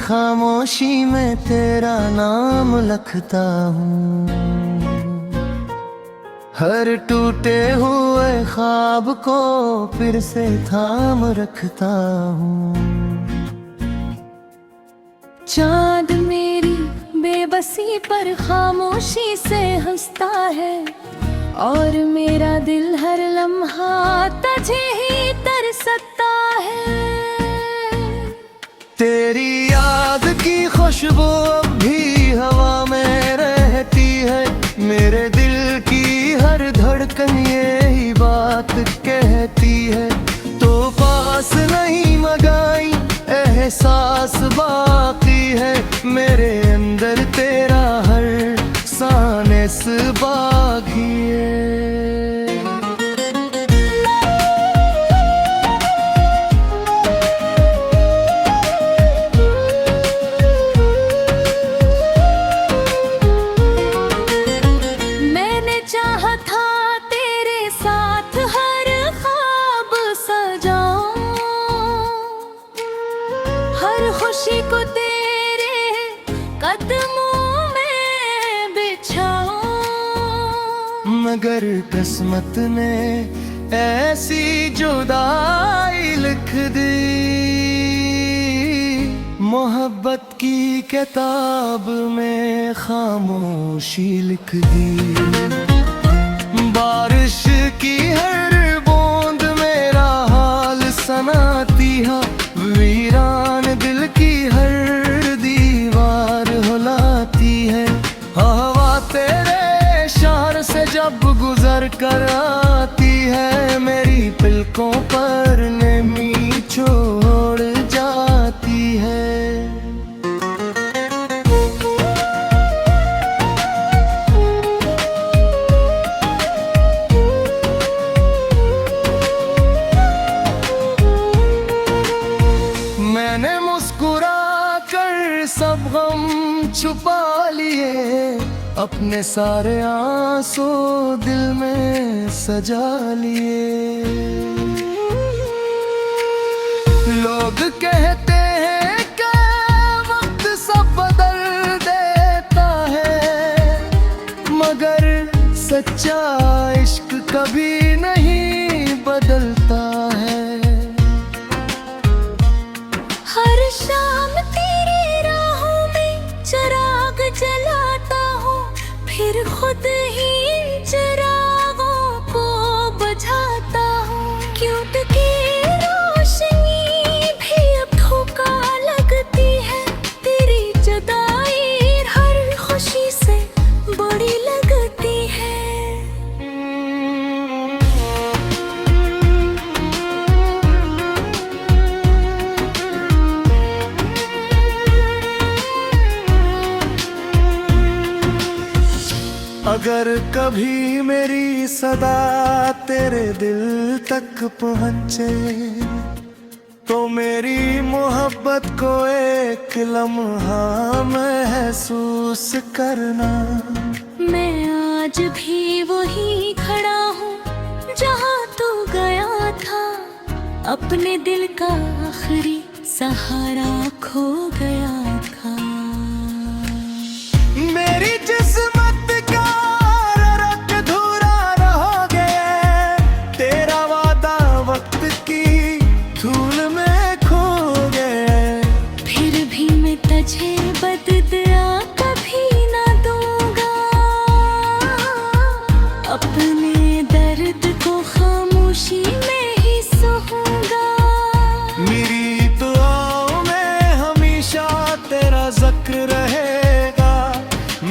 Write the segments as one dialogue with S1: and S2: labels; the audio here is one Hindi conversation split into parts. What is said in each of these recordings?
S1: खामोशी में तेरा नाम लिखता हूँ। हर टूटे हुए ख्वाब को फिर से थाम रखता हूँ।
S2: चाँद मेरी बेबसी पर खामोशी से हंसता है, और मेरा दिल हर लम्हा तुझे ही तरसता है।
S1: तेरी याद की खुशबू अब भी हवा में रहती है, मेरे दिल की हर धड़कन यही बात कहती है। तो पास नहीं मगाई एहसास बाकी है, मेरे अंदर तेरा हर सानस बाकी है।
S2: मैंने चाहा था तेरे साथ हर ख्वाब सजाऊं, हर खुशी को तेरे कदमों में बिछाऊं।
S1: मगर किस्मत ने ऐसी जुदाई लिख दी, मोहब्बत की किताब में खामोशी लिख दी। बारिश की हर बूंद मेरा हाल सनाती है, वीरान दिल की हर दीवार हिलाती है। हवा तेरे शार से जब गुजर कर आती है, मेरी पलकों पर नमी छोड़ जाती है। मैंने मुस्कुरा कर सब गम छुपा लिए, अपने सारे आंसू दिल में सजा लिए। लोग कहते हैं कि वक्त सब बदल देता है, मगर सच्चा इश्क कभी नहीं बदलता है।
S2: हर शाम तेरी राहों में चिराग जलाता हूँ, फिर खुद ही चिरागों को बुझाता हूँ। क्योंकि रोशनी भी अब धोखा लगती है, तेरी जुदाई हर खुशी से बड़ी लगती है।
S1: अगर कभी मेरी सदा तेरे दिल तक पहुँचे, तो मेरी मोहब्बत को एक लम्हा महसूस करना।
S2: मैं आज भी वही खड़ा हूँ जहाँ तू गया था, अपने दिल का आखिरी सहारा खो गया था।
S1: मेरी जिस्मत का रख धूरा रहोगे, तेरा वादा वक्त की धूल में खो गए।
S2: फिर भी मैं तुझे बदला कभी ना दूंगा, अपने दर्द को खामोशी में ही सहूंगा।
S1: मेरी दुआओं में हमेशा तेरा जिक्र रहेगा,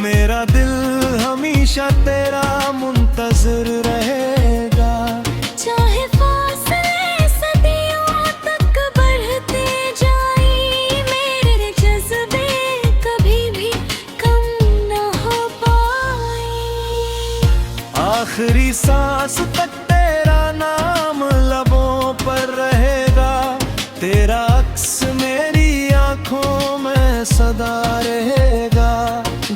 S1: मेरा दिल हमेशा तेरा मुंतज़िर रहेगा।
S2: चाहे फासले सदियों तक बढ़ते जाएं, मेरे जज्बे कभी भी कम न हो पाए।
S1: आखिरी सांस तक तेरा नाम लबों पर रहेगा, तेरा अक्स मेरी आंखों में सदा रहेगा।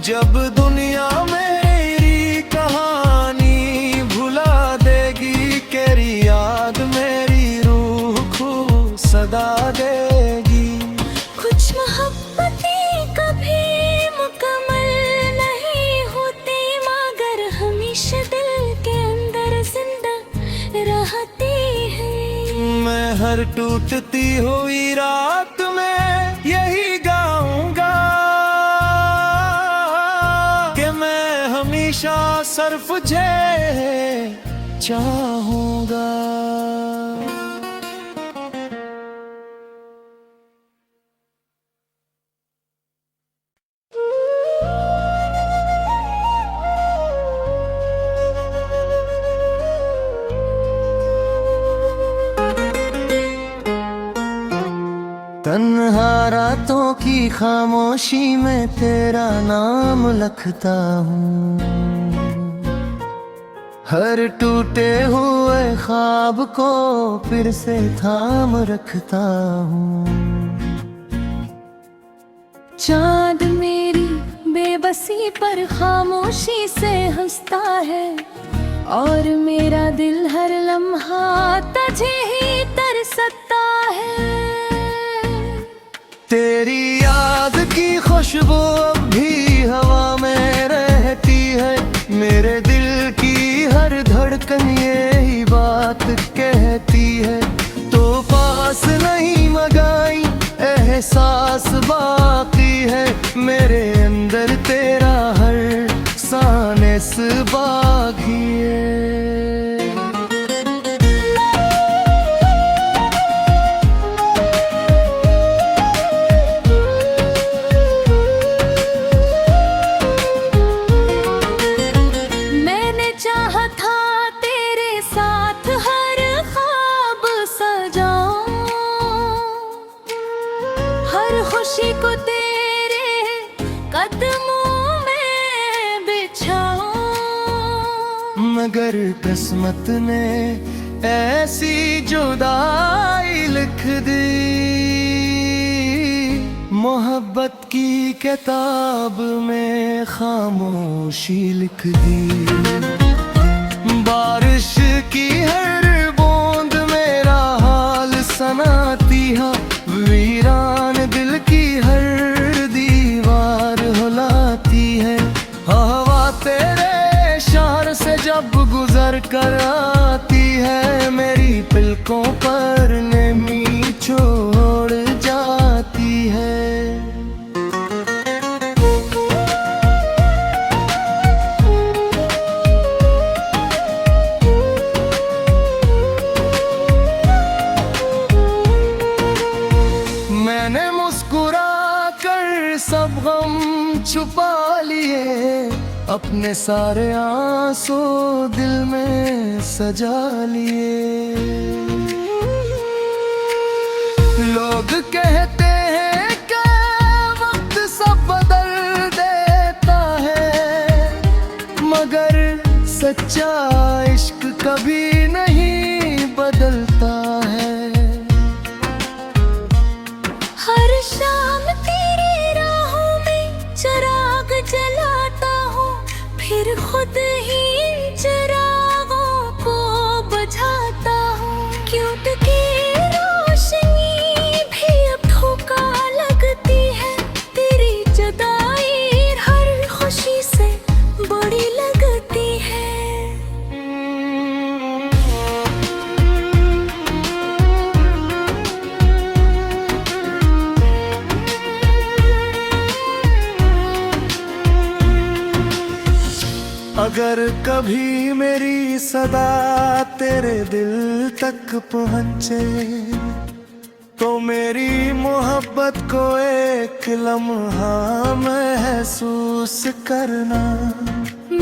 S1: जब दुनिया मेरी कहानी भुला देगी, तेरी याद मेरी रूह को सदा देगी।
S2: कुछ मोहब्बत
S1: हर टूटती हुई रात में यही गाऊंगा कि मैं हमेशा सिर्फ चाहूंगा। तन्हा रातों की खामोशी में तेरा नाम लिखता हूँ, हर टूटे हुए ख्वाब को फिर से थाम रखता हूँ।
S2: चाँद मेरी बेबसी पर खामोशी से हंसता है, और मेरा दिल हर लम्हा तुझे ही तरसता है।
S1: तेरी याद की खुशबू अब भी हवा में रहती है, मेरे दिल की हर धड़कन यही बात कहती है। तो पास नहीं मगाई एहसास बाकी है, मेरे अंदर तेरा हर सानस बाकी है।
S2: खुशी को तेरे कदमों में बिछाऊं,
S1: मगर किस्मत ने ऐसी जुदाई लिख दी, मोहब्बत की किताब में खामोशी लिख दी। बारिश की हर बूंद मेरा हाल सुनाती है, वीरान दिल की हर दीवार हिलाती है। हवा तेरे इशारे से जब गुजर कर आती है, मेरी पलकों पर नमी छोड़ जाती है। मैंने मुस्कुरा कर सब गम छुपा लिए, अपने सारे आंसू दिल में सजा लिए। लोग कहते हैं कि वक्त सब बदल देता है, मगर सच्चा इश्क कभी नहीं बदलता है।
S2: हर शाम तेरी राहों में चिराग जलाता हूँ, फिर खुद ही चिरागों को बुझाता हूँ। क्यूट की रोशनी भी अब धोखा लगती है, तेरी जुदाई हर खुशी से बड़ी लगती है।
S1: अगर कभी मेरी सदा तेरे दिल तक पहुँचे, तो मेरी मोहब्बत को एक लम्हा महसूस करना।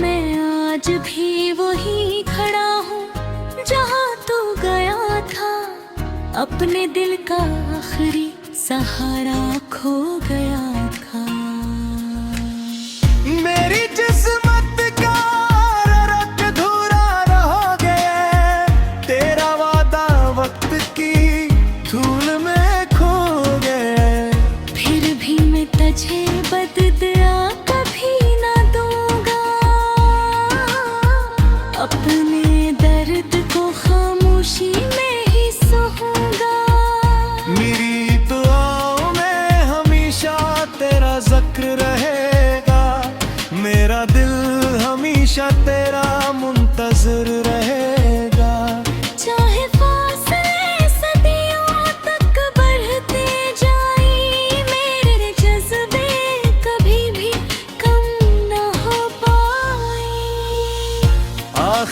S2: मैं आज भी वहीं खड़ा हूँ जहाँ तू गया था, अपने दिल का आखिरी सहारा खो गया था।
S1: मेरी किस्मत का रंग धुरा रहोगे, तेरा वादा वक्त की धूल में खो गए।
S2: फिर भी मैं तुझे बदला कभी ना दूंगा, अपने दर्द को खामोशी में ही सहूंगा।
S1: मेरी दुआओं में हमेशा तेरा जिक्र रहेगा, मेरा दिल हमेशा तेरा मुंतज़िर रहेगा।
S2: चाहे फासले सदियों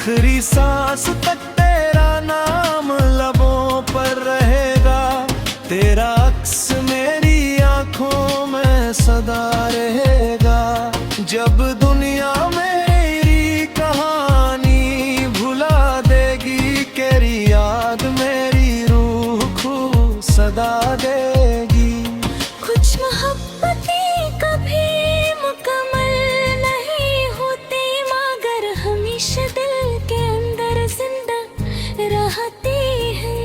S1: आखिरी सांस तक तेरा नाम लबों पर रहेगा, तेरा अक्स मेरी आंखों में सदा रहेगा। जब दुनिया मेरी कहानी भुला देगी, तेरी याद मेरी रूह को सदा देगी।
S2: कुछ मोहब्बतें कभी मुकम्मल नहीं होती, मगर हमेशा दिल के अंदर जिंदा रहती है।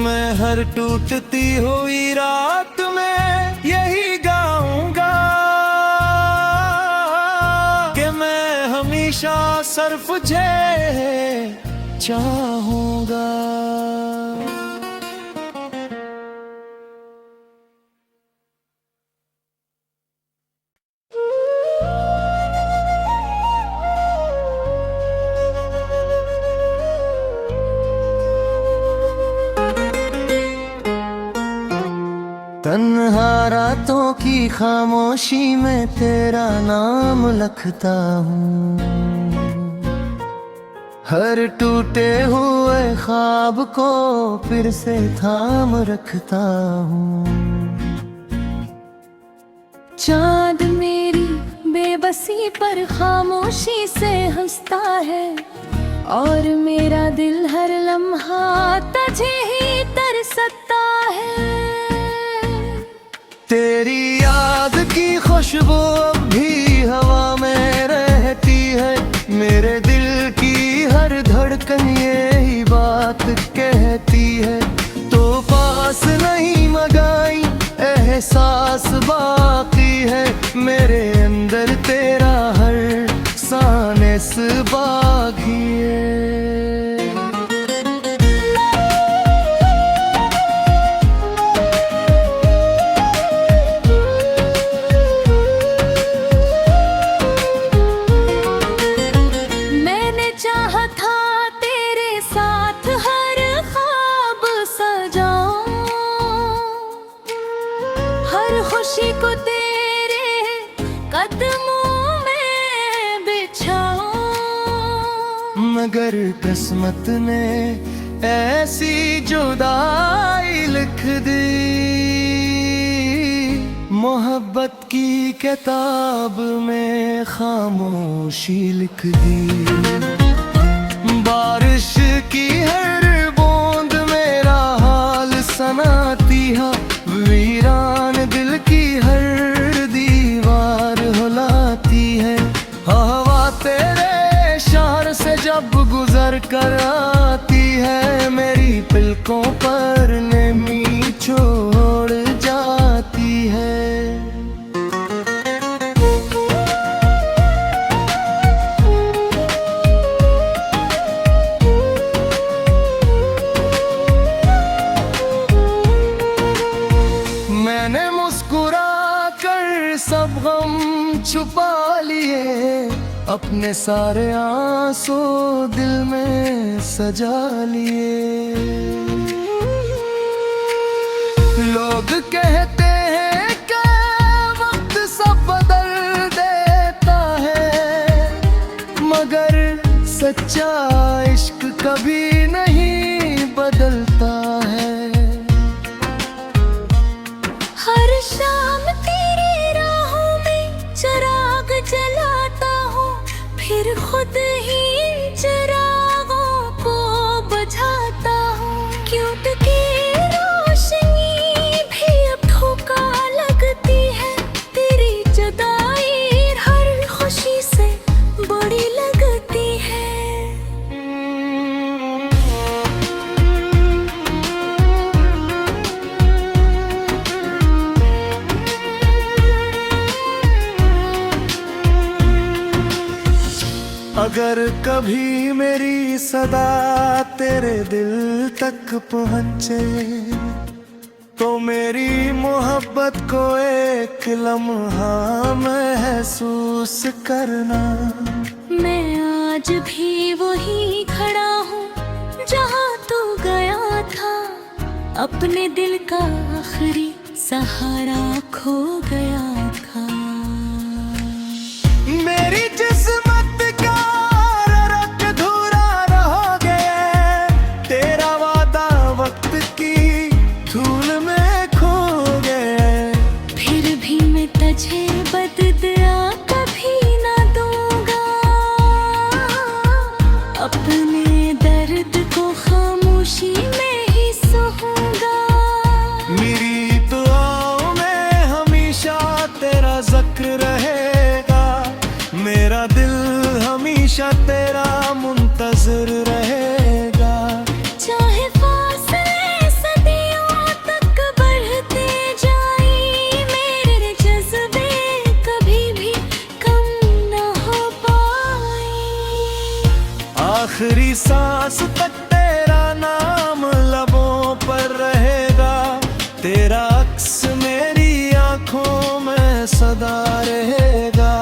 S1: मैं हर टूटती हुई रात में यही गाऊंगा कि मैं हमेशा सिर्फ चाहूंगा। तन्हा रातों की खामोशी में तेरा नाम लिखता हूँ, हर टूटे हुए ख्वाब को फिर से थाम रखता हूँ।
S2: चाँद मेरी बेबसी पर खामोशी से हंसता है, और मेरा दिल हर लम्हा तुझे ही तरसता है।
S1: तेरी याद की खुशबू अब भी हवा में रहती है, मेरे दिल की हर धड़कन यही बात कहती है। तो पास नहीं मगाई एहसास बाकी है, मेरे अंदर तेरा हर सानस बाकी है।
S2: खुशी को तेरे कदमों में बिछाऊं,
S1: मगर किस्मत ने ऐसी जुदाई लिख दी, मोहब्बत की किताब में खामोशी लिख दी। बारिश की हर बूंद मेरा हाल सुनाती है, वीरान दिल की हर दीवार हिलाती है। हवा तेरे इशारे से जब गुजर कर आती है, मेरी पलकों पर नमी छोड़ जाती है। मैंने मुस्कुरा कर सब गम छुपा लिए, अपने सारे आंसू दिल में सजा लिए। लोग कहते हैं कि वक्त सब बदल देता है, मगर सच्चा इश्क कभी नहीं बदलता है।
S2: हर शाम तेरी राहों में चिराग जलाता हूँ, फिर खुद ही चिरागों को बुझाता हूँ। क्यूट की रोशनी भी अब धोखा लगती है, तेरी जुदाई हर खुशी से बड़ी लगती है।
S1: अगर कभी मेरी सदा तेरे दिल तक पहुँचे, तो मेरी मोहब्बत को एक लम्हा महसूस करना।
S2: मैं आज भी वही खड़ा हूँ जहाँ तू गया था, अपने दिल का आखिरी सहारा खो गया था। मेरी
S1: जिस्मत का रख धुरा हमेशा तेरा मुंतजर रहेगा।
S2: चाहे फासले सदियों तक बढ़ते जाएं, मेरे जज्बे कभी भी कम न हो पाए।
S1: आखिरी सांस तक तेरा नाम लबों पर रहेगा, तेरा अक्स मेरी आंखों में सदा रहेगा।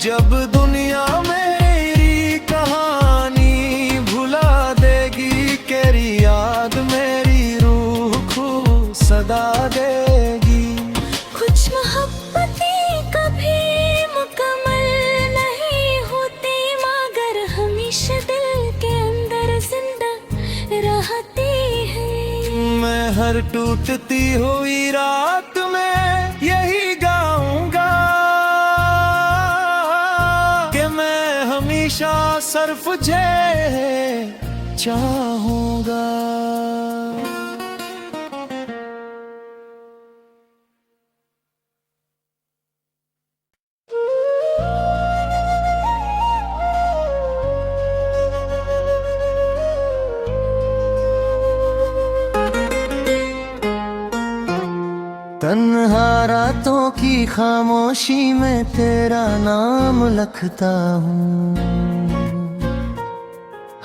S1: जब दुनिया मेरी कहानी भुला देगी, तेरी याद मेरी रूह को सदा देगी।
S2: कुछ मोहब्बतें कभी मुकम्मल नहीं होती, मगर हमेशा दिल के अंदर जिंदा रहती है।
S1: मैं हर टूटती हुई रात में यही गाऊंगा कि मैं हमेशा सिर्फ चाहूंगा। तन्हा रातों की खामोशी में तेरा नाम लिखता हूँ,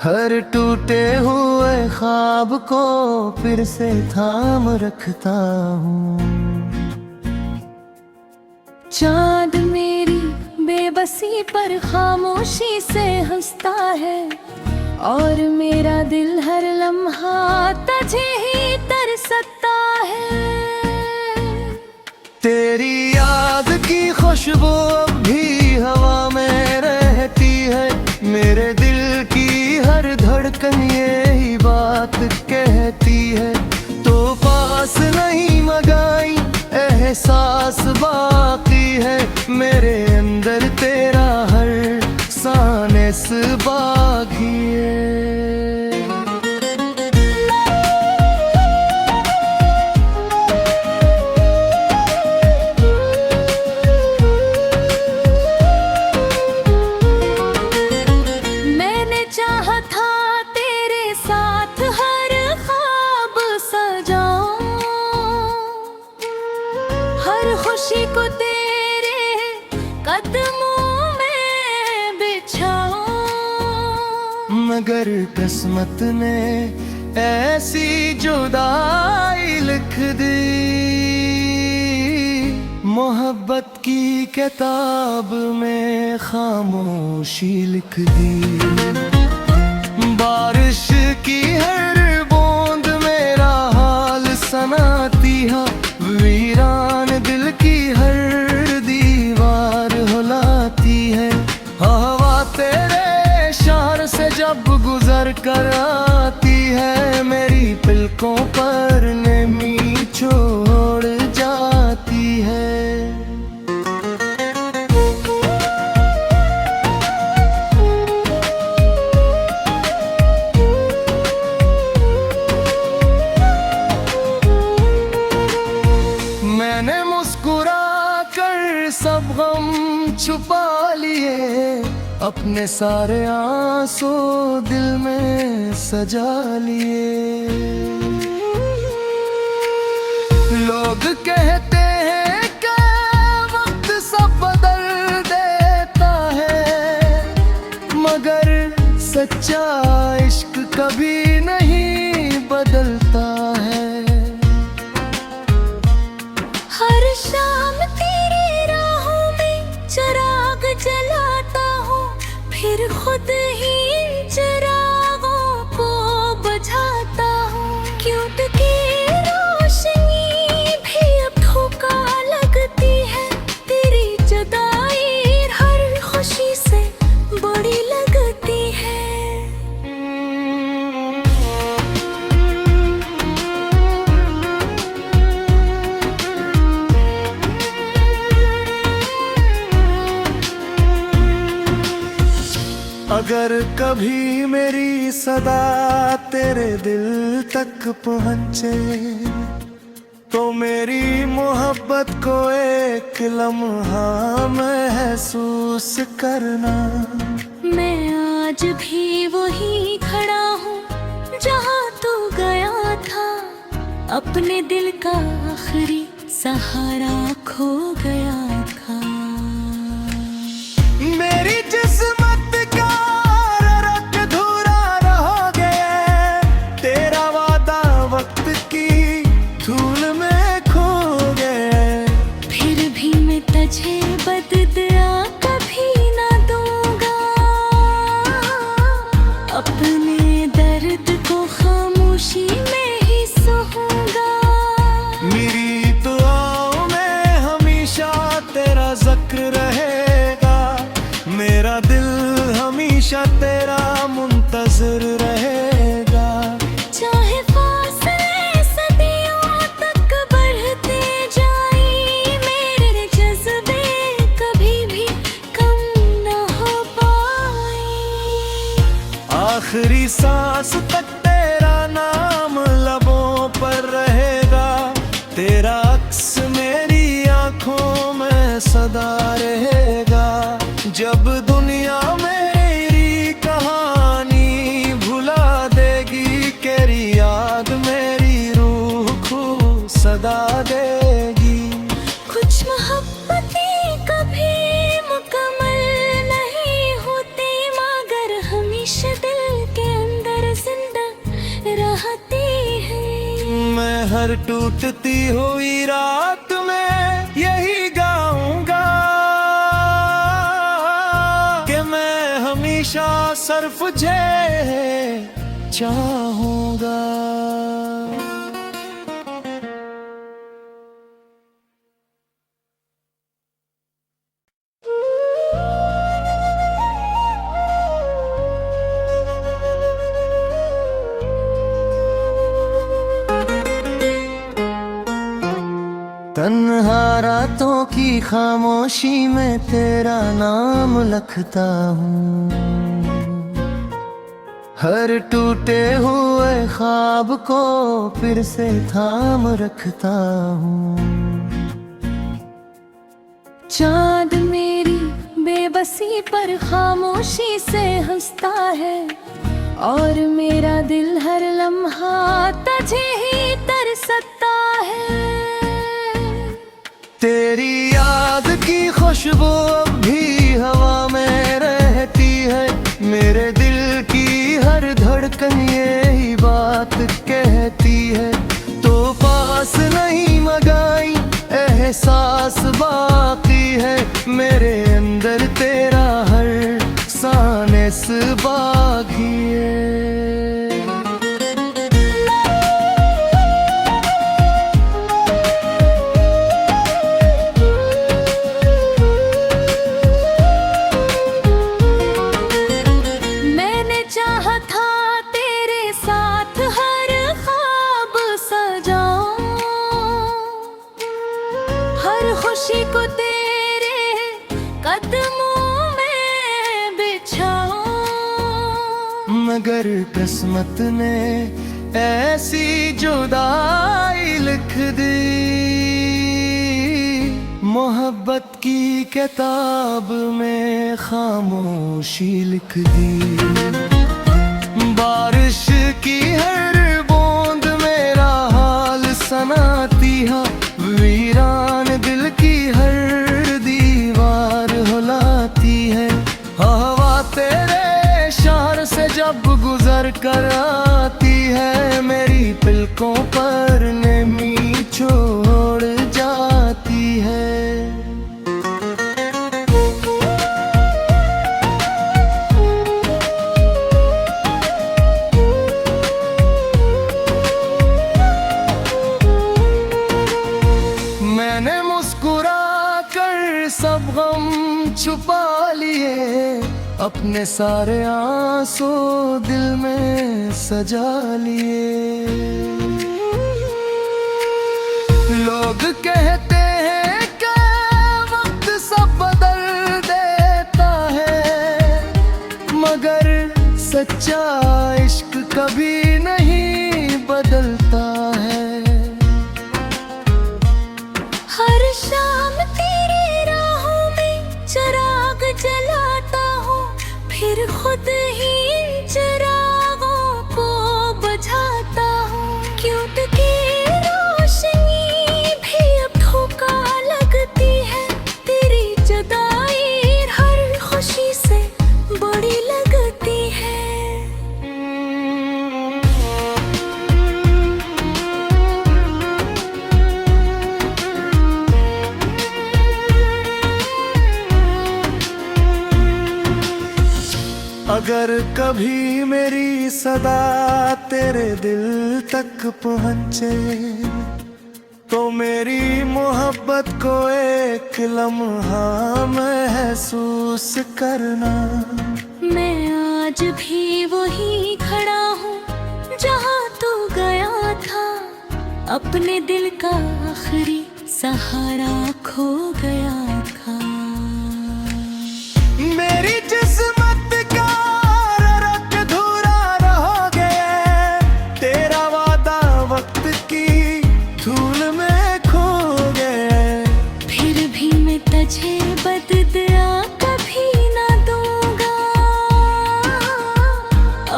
S1: हर टूटे हुए ख्वाब को फिर से थाम रखता हूँ।
S2: चाँद मेरी बेबसी पर खामोशी से हंसता है, और मेरा दिल हर लम्हा तुझे ही तरसता है।
S1: तेरी याद की खुशबू अब भी हवा में रहती है, मेरे दिल की हर धड़कन यही बात कहती है। तो पास नहीं मगाई एहसास बाकी है, मेरे अंदर तेरा हर सांस बाकी है।
S2: खुशी को तेरे कदमों में बिछाऊं,
S1: मगर किस्मत ने ऐसी जुदाई लिख दी, मोहब्बत की किताब में खामोशी लिख दी। बारिश की हर बूंद मेरा हाल सुनाती है, वीरान दिल की हर दीवार हिलाती है। हवा तेरे इशारे से जब गुजर कर आती है, मेरी पलकों पर नमी छोड़ जाती है। मैंने मुस्कुरा कर सब गम छुपा लिए, अपने सारे आंसू दिल में सजा लिए। लोग कहते हैं कि वक्त सब बदल देता है, मगर सच्चा इश्क कभी नहीं बदलता है।
S2: हर शाम तेरी राहों में चिराग जलाता हूँ, फिर खुद ही चिरागों को बुझाता हूँ। क्योंकि रोशनी भी अब धोखा लगती है, तेरी जुदाई हर खुशी से बड़ी लगती है।
S1: अगर कभी मेरी सदा तेरे दिल तक पहुँचे, तो मेरी मोहब्बत को एक लम्हा महसूस करना।
S2: मैं आज भी वही खड़ा हूँ जहाँ तू गया था। अपने दिल का आखिरी सहारा खो गया था।
S1: मेरी किस्मत का रख धूरा रह गया, तेरा वादा वक्त की धूल में खो गए।
S2: फिर भी मैं तुझे बदला कभी ना दूंगा, अपने दर्द को खामोशी में ही सहूंगा।
S1: मेरी दुआओं में हमेशा तेरा जिक्र रहेगा, मेरा दिल हमेशा तेरा मुंतज़िर रहेगा।
S2: चाहे फासले सदियों तक बढ़ते जाएं, मेरे जज्बे कभी भी कम न हो पाए।
S1: आखिरी सांस तक तेरा नाम लबों पर रहेगा, तेरा अक्स मेरी आंखों में सदा रहेगा। जब दुनिया मेरी कहानी भुला देगी, तेरी याद मेरी रूह को सदा देगी।
S2: कुछ मोहब्बतें कभी मुकम्मल नहीं होती, मगर हमेशा दिल के अंदर जिंदा रहती है।
S1: मैं हर टूटती हुई रात में यही गाऊंगा कि मैं हमेशा सिर्फ तुझे चाहूंगा। तन्हा रातों की खामोशी में तेरा नाम लिखता हूँ, हर टूटे हुए ख्वाब को फिर से थाम रखता हूँ।
S2: चाँद मेरी बेबसी पर खामोशी से हंसता है, और मेरा दिल हर लम्हा तुझे ही तरसता है।
S1: तेरी याद की खुशबू अब भी हवा में रहती है, मेरे दिल की हर धड़कन यही बात कहती है। तो पास नहीं मगाई एहसास बाकी है, मेरे अंदर तेरा हर सानस बाकी है।
S2: खुशी को तेरे कदमों में बिछाओ,
S1: मगर किस्मत ने ऐसी जुदाई लिख दी, मोहब्बत की किताब में खामोशी लिख दी। बारिश की हर बूंद मेरा हाल सनाती है, वीरान दिल की हर दीवार हिलाती है। हवा तेरे शार से जब गुजर कर आती है, मेरी पलकों पर नमी छोड़ जाती है। मैंने मुस्कुरा कर सब गम छुपा लिए, अपने सारे आंसू दिल में सजा लिए। लोग कहते हैं कि वक्त सब बदल देता है, मगर सच्चा इश्क कभी नहीं बदलता है।
S2: हर शाम तेरी राहों में चिराग जलाता हूँ, फिर खुद ही चिरागों को बुझाता हूँ। क्यूट की रोशनी भी अब धोखा लगती है, तेरी जुदाई हर खुशी से बड़ी लगती है।
S1: अगर कभी मेरी सदा तेरे दिल तक पहुँचे तो मेरी मोहब्बत को एक लम्हा महसूस करना।
S2: मैं आज भी वही खड़ा हूँ जहाँ तू गया था, अपने दिल का आखिरी सहारा खो गया था।
S1: मेरी जिस्मत का रख धूरा रहोगे, तेरा वादा वक्त की धूल में खो गए।
S2: फिर भी मैं तुझे बदला कभी ना दूंगा,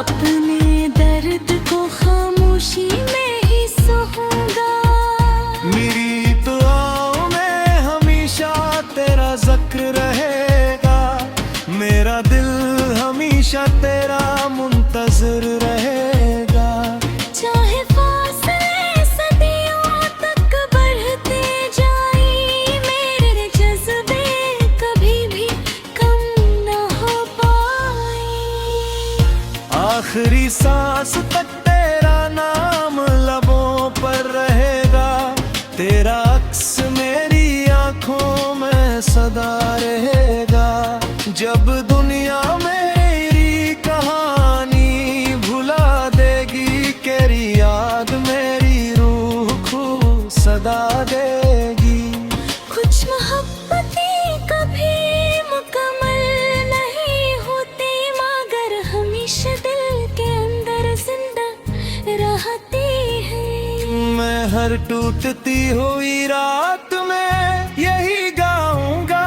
S2: अपने दर्द को खामोशी में ही सहूंगा।
S1: मेरी दुआओं में हमेशा तेरा जिक्र रहेगा, मेरा दिल हमेशा तेरा मुंतज़िर रहेगा।
S2: चाहे फासले सदियों तक बढ़ते जाएं, मेरे जज्बे कभी भी कम न हो पाए।
S1: आखिरी सांस तक तेरा नाम लबों पर रहेगा, तेरा अक्स मेरी आंखों में सदा रहेगा। जब दुनिया मेरी कहानी भुला देगी, तेरी याद मेरी रूह को सदा देगी।
S2: कुछ मोहब्बतें कभी मुकम्मल नहीं होती, मगर हमेशा दिल के अंदर जिंदा रहती है।
S1: मैं हर टूटती हुई रात में यही गाऊंगा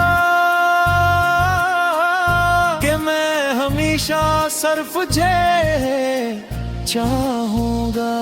S1: कि मैं हमेशा सिर्फ तुझे चाहूंगा।